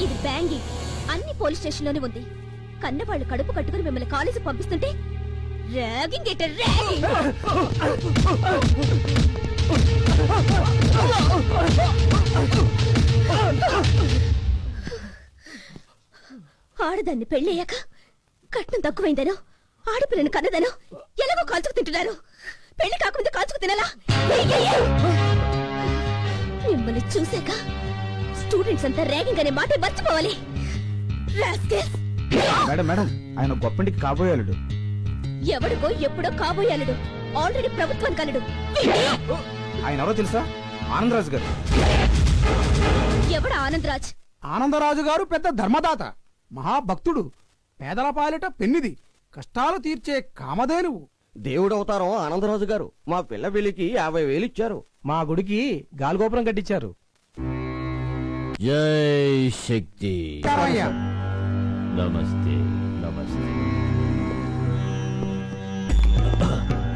ఇది బ్యాంగింగ్. అన్ని police station లోనే ఉంది. కన్నవాళ్ళు కడుపు కట్టుకుని మిమ్మల్ని కాలేజీ పంపిస్తుంటే ర్యాగింగ్ ఎట ర్యాగింగ్. ఆడదాన్ని పెళ్ళయ్యాక కట్నం తక్కువైందనో ఆడపిల్లని కన్నదనో ఎలాగో కాల్చుకు తింటున్నారు. పెళ్లి కాకముందే కాల్చుకు తినాలా? మిమ్మల్ని చూసాక స్టూడెంట్స్ అంతా ర్యాగింగ్ అనే మాట మర్చిపోవాలి. మేడం మేడం, ఆయన గొప్పంటికి కాబోయాలుడు. ఎవడికో ఎప్పుడో కాబోయాలుడు. ఆల్రెడీ ప్రభుత్వానికి అల్లుడు. ఆయన ఎవరో తెలుసా? ఆనందరాజు గారు. ఎవడ ఆనందరాజ్? ఆనందరాజు గారు పెద్ద ధర్మదాత, మహాభక్తుడు, పేదల పాలిట పెన్నిది, కష్టాలు తీర్చే కామధేనువు. దేవుడవతారం ఆనందరాజు గారు మా పిల్ల పెళ్లికి 50,000 ఇచ్చారు. మా గుడికి గాలిగోపురం కట్టించారు. జై శక్తి. నమస్తే. నమస్తే.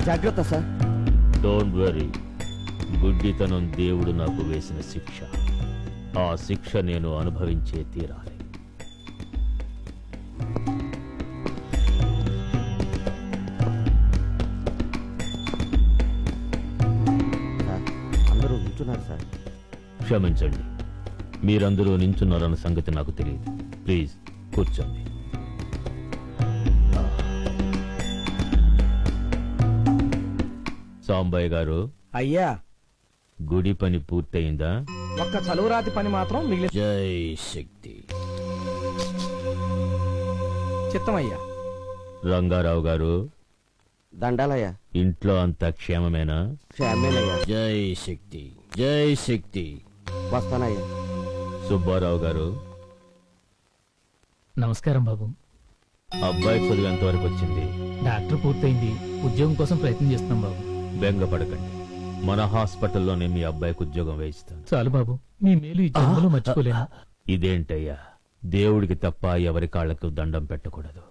జాగ్రత్త సార్. Don't worry. గుడ్డితనం దేవుడు నాకు వేసిన శిక్ష. ఆ శిక్ష నేను అనుభవించే తీరాలి. అందరూ నిల్చున్నారు సార్. క్షమించండి, మీరందరూ నించున్నారన్న సంగతి నాకు తెలియదు. ప్లీజ్ కూర్చోండి. సాంబయ్య గారు, అయ్యా, గుడి పని పూర్తయిందా? ఒక్క చలువరాతి పని మాత్రం మిగిలి. జై శక్తి. చిత్తమయ్యా. రంగారావు గారు, దండాలయ్యా. ఇంట్లో అంతా క్షేమమేనా? క్షేమేనయ్యా. జై శక్తి. జై శక్తి. వస్తానయ్యా. సుబ్బారావు గారు, నమస్కారం బాబు. అబ్బాయి చదువు ఎంతవరకు వచ్చింది? డాక్టర్ పూర్తయింది. ఉద్యోగం కోసం ప్రయత్నం చేస్తున్నాం బాబు. బెంగపడకండి, మన హాస్పిటల్లోనే మీ అబ్బాయికి ఉద్యోగం వేయిస్తాను. చాలు బాబు, మీ మేలు ఈ జన్మలో మర్చిపోలేను. ఇదేంటయ్యా, దేవుడికి తప్ప ఎవరి కాళ్లకు దండం పెట్టకూడదు.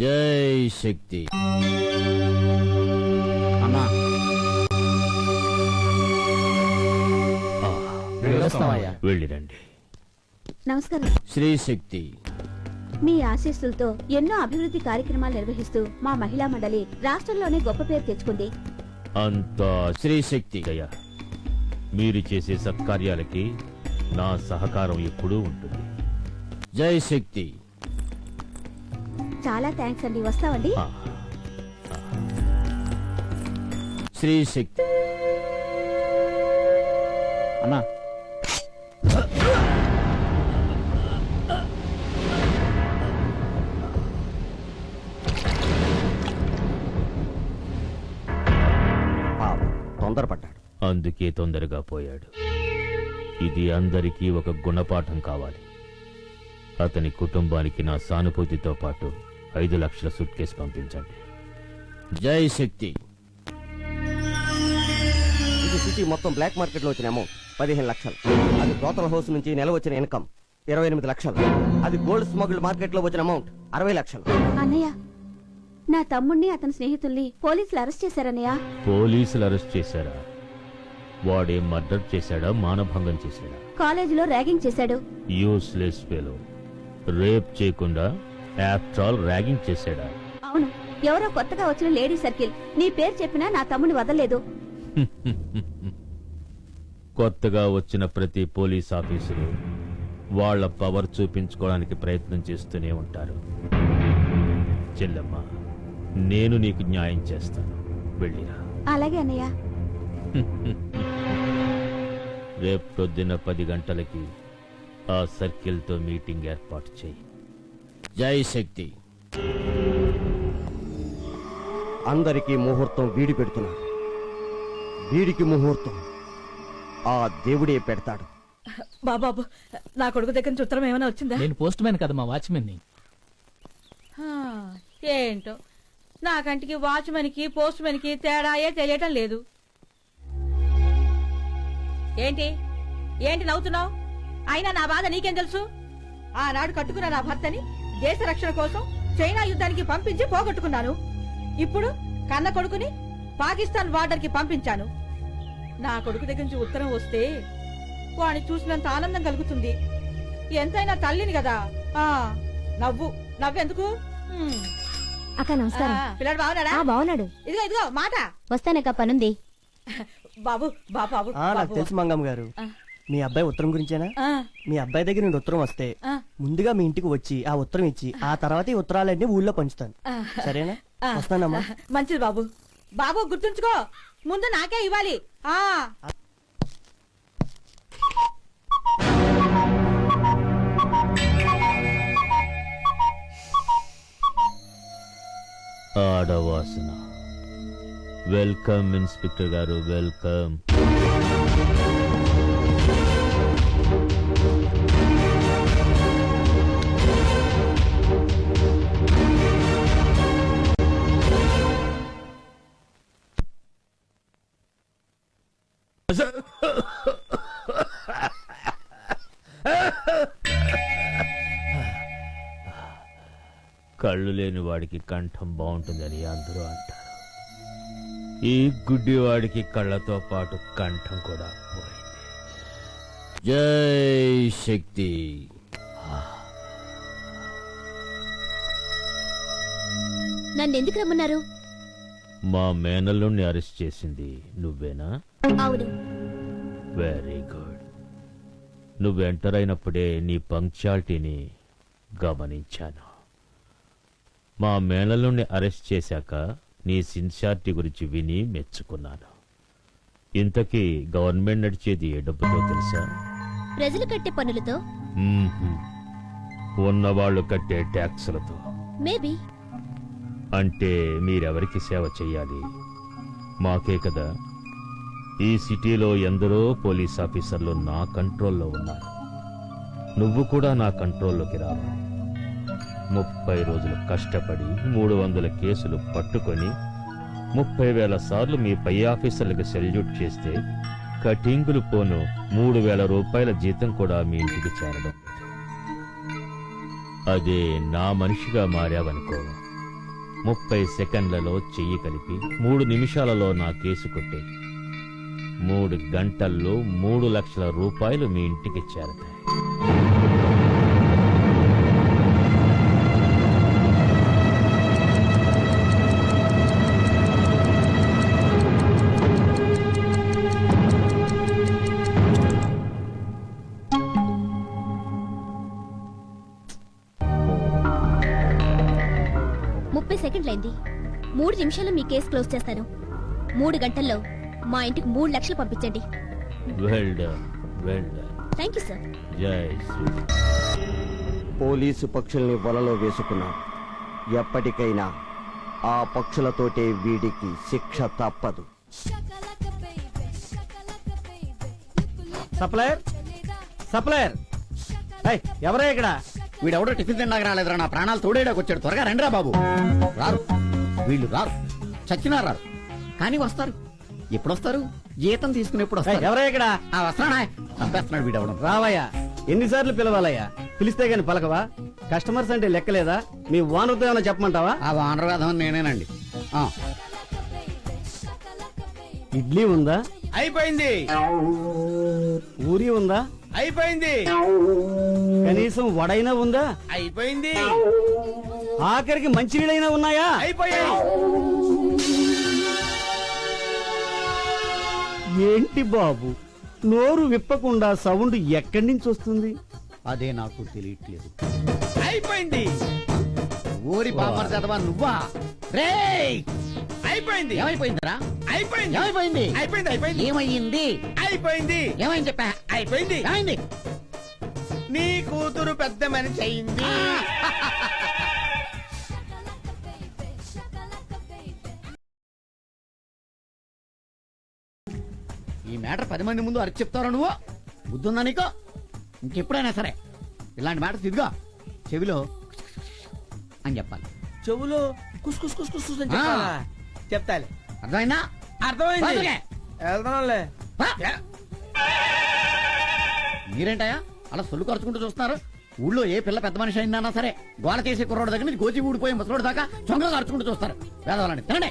జై శక్తి. అన్నా వెళ్ళిరండి. నమస్కారం. శ్రీ శక్తి. మీ ఆశీస్సులతో ఎన్నో అభివృద్ధి కార్యక్రమాలు నిర్వహిస్తూ మా మహిళా మండలి రాష్ట్రంలోనే గొప్ప పేరు తెచ్చుకుంది. అంతా శ్రీ శక్తి. దయ. మీరు చేసే సత్కార్యాలకి నా సహకారం ఎప్పుడూ ఉంటుంది. జై శక్తి. చాలా థ్యాంక్స్ అండి. వస్తామండి. ఆ, శ్రీ శక్తి. అన్నా తొందరపడ్డాడు. అందుకే తొందరగా పోయాడు. ఇది అందరికీ ఒక గుణపాఠం కావాలి. అతని కుటుంబానికి నా సానుభూతితో పాటు 5 లక్షల సూట్ కేసు పంపించండి. జై శక్తి. ఇది సిటీ మొత్తం బ్లాక్ మార్కెట్ లో వచ్చిన అమౌంట్ 15 లక్షలు. అది బ్రోతల్ హౌస్ నుంచి నెల వచ్చిన ఇన్కమ్ 28 లక్షలు. అది గోల్డ్ స్మగుల్డ్ మార్కెట్ లో వచ్చిన అమౌంట్ 60 లక్షలు. అన్నయ్య, నా తమ్ముణ్ణి అతని స్నేహితుల్ని పోలీసులు అరెస్ట్ చేశారన్నయ్య. పోలీసులు అరెస్ట్ చేశారా? వాడే మర్డర్ చేశాడా, మానభంగం చేశాడా? కాలేజీలో ర్యాగింగ్ చేశాడు. Useless fellow. రేప్ చేయకుండా ఆఫ్టర్ ఆల్ ర్యాగింగ్ చేశాడా? అవును, ఎవరో కొత్తగా వచ్చిన లేడీ సర్కిల్ నీ పేరు చెప్పినా నా తమ్ముని వదలలేదు. కొత్తగా వచ్చిన ప్రతి పోలీస్ ఆఫీసరు వాళ్ళ పవర్ చూపించుకోవడానికి ప్రయత్నం చేస్తూనే ఉంటారు. చెల్లెమ్మ, నేను నీకు న్యాయం చేస్తాను. వెళ్ళిరా. అలాగే అన్నయ్య. రేపు పొద్దున్న 10 గంటలకి ఆ సర్కిల్తో మీటింగ్ ఏర్పాటు చేయి. జై శక్తి. అందరికీ ముహూర్తం వీడి పెడుతున్నాడు. వీడికి ముహూర్తం ఆ దేవుడే పెడతాడు. బాబాబు, నా కొడుకు దగ్గర నుంచి ఉత్తరం ఏమైనా వచ్చిందా? నేను పోస్ట్ మ్యాన్ కదా, మా వాచ్మెన్ ని. ఏంటో నా కంటికి వాచ్మెన్ కి పోస్ట్ మెన్ కి తేడాయే తెలియటం లేదు. ఏంటి ఏంటి నవ్వుతున్నావు? అయినా నా బాధ నీకేం తెలుసు? ఆనాడు కట్టుకున్న నా భర్తని దేశ రక్షణ కోసం చైనా యుద్ధానికి పంపించి పోగొట్టుకున్నాను. ఇప్పుడు కన్న కొడుకుని పాకిస్తాన్ బార్డర్ కి పంపించాను. నా కొడుకు దగ్గర నుంచి ఉత్తరం వస్తే వాడిని చూసినంత ఆనందం కలుగుతుంది. ఎంతైనా తల్లిని కదా. ఆ నవ్వెందుకు? అక్క నమస్కారం. పిల్లాడు బాగున్నాడా? బాగున్నాడు. ఇదిగో మాట. వస్తానక్క, పనుంది. బాబు బాబు నాకు తెలుసు మంగమ్మ గారు. మీ అబ్బాయి ఉత్తరం గురించేనా? మీ అబ్బాయి దగ్గర నుండి ఉత్తరం వస్తే ముందుగా మీ ఇంటికి వచ్చి ఆ ఉత్తరం ఇచ్చి ఆ తర్వాత ఈ ఉత్తరాలన్నీ ఊళ్ళో పంచుతాను. సరేనా? వస్తానమ్మా. మంచిది బాబు. బాబు గుర్తుంచుకో, ముందు నాకే ఇవ్వాలి. ఆడవాసన. వెల్కమ్ ఇన్స్పెక్టర్ గారు, వెల్కమ్. కళ్ళు లేని వాడికి కంఠం బాగుంటుందని అందరూ అంటారు. ఈ గుడ్డి వాడికి కళ్ళతో పాటు కంఠం కూడా పోయింది. జై శక్తి. నన్ను ఎందుకు రమ్మన్నారు? మా మేనల్లుణ్ణి అరెస్ట్ చేసింది నువ్వేనా? అవును. Very good. నువ్వు ఎంటర్ అయినప్పుడే నీ పంక్చువాలిటీని గమనించాను. మా మేనల్లుణ్ణి అరెస్ట్ చేశాక నీ సిన్సియారిటీ గురించి విని మెచ్చుకున్నాను. ఇంతకీ గవర్నమెంట్ నడిచేది ఏ డబ్బుతో తెలుసా? ప్రజలు కట్టే పన్నులతో. ఉన్నవాళ్లు కట్టే ట్యాక్సులతో. మేబీ. అంటే మీరెవరికి సేవ చెయ్యాలి? మాకే కదా. ఈ సిటీలో ఎందరో పోలీస్ ఆఫీసర్లు నా కంట్రోల్లో ఉన్నారు. నువ్వు కూడా నా కంట్రోల్లోకి రావాలి. 30 రోజులు కష్టపడి 300 కేసులు పట్టుకొని 30,000 సార్లు మీ పై ఆఫీసర్లకు సెల్యూట్ చేస్తే కటింగులు పోను 3,000 రూపాయల జీతం కూడా మీ ఇంటికి చేరడం. అదే నా మనిషిగా మారావనుకో, 30 సెకండ్లలో చెయ్యి కలిపి 3 నిమిషాలలో నా కేసు కొట్టే 3 గంటల్లో 3 లక్షల రూపాయలు మీ ఇంటికి చేరతాయి. సెకండ్లైంది. 3 నిమిషాల్లో మీ కేసు క్లోజ్ చేస్తాను. 3 గంటల్లో మా ఇంటికి 3 లక్షలు పంపించండి. Well done, well done. Thank you sir. జై శ్రీ. పోలీసు పక్షుల్ని వలలో వేసుకున్నాం. ఎప్పటికైనా ఆ పక్షులతోటే వీడికి శిక్ష తప్పదు. సప్లయర్, సప్లయర్, ఎవరే ఇక్కడ? వీడెవడో టిఫిన్ తిన్నాక రాలేదురా, నా ప్రాణాలు తోడేడాకు వచ్చాడు. త్వరగా రండిరా బాబు. రారు, వీళ్ళు రారు, చచ్చినా రారు, కానీ వస్తారు. ఎప్పుడు వస్తారు? జీతం తీసుకుని ఎప్పుడు వస్తారు? ఎవరే ఇక్కడ? వస్తున్నాడా? చంపేస్తున్నాడు వీడెవడం. రావయ్యా, ఎన్నిసార్లు పిలవాలయ్యా? పిలిస్తే గాని పలకవా? కస్టమర్స్ అంటే లెక్కలేదా? మీ ఓనర్తో ఏమైనా చెప్పమంటావా? ఆ ఓనర్ వేధం నేనేనండి. ఇడ్లీ ఉందా? అయిపోయింది. పూరి ఉందా? అయిపోయింది. కనీసం వడైనా ఉందా? అయిపోయింది. ఆఖరికి మంచినీళ్ళైనా ఉన్నాయా? అయిపోయాయి. ఏంటి బాబు, నోరు విప్పకుండా సౌండ్ ఎక్కడి నుంచి వస్తుంది? అదే నాకు తెలియట్లేదు. అయిపోయింది. ఊరి పాపర్ చదవా నువ్వా? రేయ్, అయిపోయింది. ఏమైపోయిందిరా? అయిపోయింది. ఏమైపోయింది? అయిపోయింది. అయిపోయింది. ఏమయ్యింది? అయిపోయింది. ఏమైంది చెప్పా? అయిపోయింది. ఏమైంది? నీ కూతురు పెద్ద మనిషి అయింది. ఈ మ్యాటర్ 10 మంది ముందు అరిచి చెప్తారా నువ్వు? బుద్ధుందా నీకు? ఇంకెప్పుడైనా సరే ఇలాంటి మ్యాటర్స్ ఇదిగా చెవిలో అని చెప్పాలి. చెవులో కుస్ కుస్ కుస్ కుస్ అని చెప్పాలా? చెప్తాలే. అర్థమైందా? అర్థమైంది. వెళ్తానులే. మీరేంటయా అలా సొల్లు ఖర్చుకుంటూ చూస్తున్నారు? ఊళ్ళో ఏ పిల్ల పెద్ద మనిషి అయిందన్నా సరే గోల చేసే కుర్రోడు దగ్గర నుంచి గోచి ఊడిపోయి ముసలోడు దాకా చొంగ ఖర్చుకుంటూ చూస్తారు. వేదవాళ్ళని తినండి.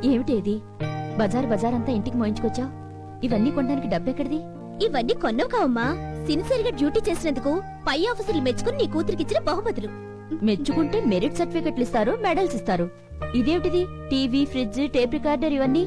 ఏమిటేది బజార్ అంతా ఇంటికి మోయించుకొచ్చావు? ఇవన్నీ కొనడానికి డబ్బెక్కడిది? ఇవన్నీ కొన్నవు కావమ్మా, సిన్సియర్ గా డ్యూటీ చేసినందుకు పై ఆఫీసర్లు మెచ్చుకుని నీ కూతురికిచ్చిన బహుమతులు. మెచ్చుకుంటే మెరిట్ సర్టిఫికెట్లు ఇస్తారు, మెడల్స్ ఇస్తారు. ఇదేమిటిది? టీవీ, ఫ్రిడ్జ్, టేప్ రికార్డర్ ఇవన్నీ